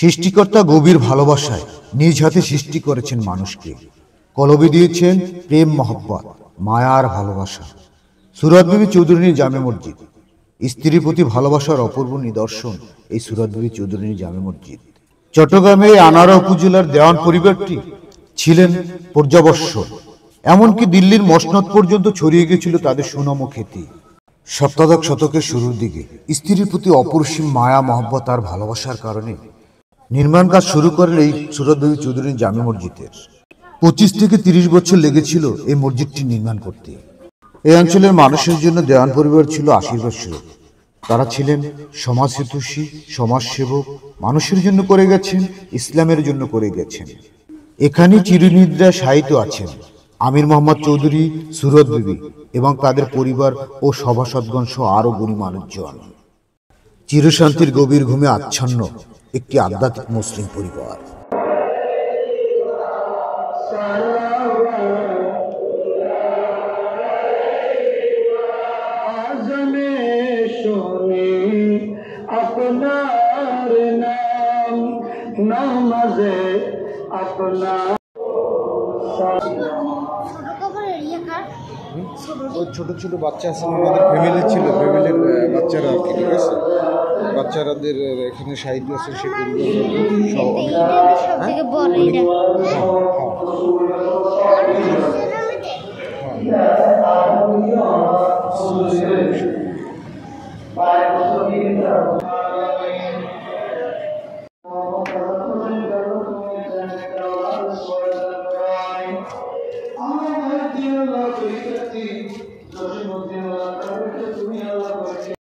সৃষ্টিকর্তা গভীর ভালোবাসায় নিজ হাতে সৃষ্টি করেছেন মানুষকে, কলবে দিয়েছেন প্রেম, মহব্বত, মায়ার ভালোবাসা। সুরাত বিবি চৌধুরানী জামে মসজিদ স্ত্রীর প্রতি ভালোবাসার অপূর্ব নিদর্শন এই সুরাত বিবি চৌধুরানী জামে মসজিদ। চট্টগ্রামে আনাড়া উপজেলার দেওয়ান পরিবারটি ছিলেন পর্যাবস্য, এমনকি দিল্লির মসনদ পর্যন্ত ছড়িয়ে গিয়েছিল তাদের সুনাম ও খ্যাতি। সপ্তাদশ শতকের শুরুর দিকে স্ত্রীর প্রতি অপরিসীম মায়া, মহব্বত আর ভালোবাসার কারণে নির্মাণ কাজ শুরু করেন এই সুরাত বিবি চৌধুরানী জামে মসজিদের। 25 থেকে 30 বছর লেগেছিল এই মসজিদটি নির্মাণ করতে। এই অঞ্চলের মানুষের জন্য দেওয়ান পরিবার ছিল আশীর্বাদ স্বরূপ। তারা ছিলেন সমাজহিতৈষী, সমাজসেবক, মানুষের জন্য করে গেছেন, ইসলামের জন্য করে গেছেন। এখানে চিরনিদ্রায় শায়িত আছেন আমির মোহাম্মদ চৌধুরী, সুরত বিবি এবং তাদের পরিবার ও সভাসদগণ সহ আরো গুণী মানুষজন। চিরশান্তির গভীর ঘুমে আচ্ছন্ন একটি আধ্যাত্মিক মুসলিম পরিবার। আপনার নাম নামাজে আপনার ওই ছোট ছোট বাচ্চা আছে, আমাদের ফ্যামিলি ছিল, ফ্যামিলির বাচ্চারা আর কি, ঠিক আছে, বাচ্চারাদের এখানে সাহিত্য আছে, সে পরিবার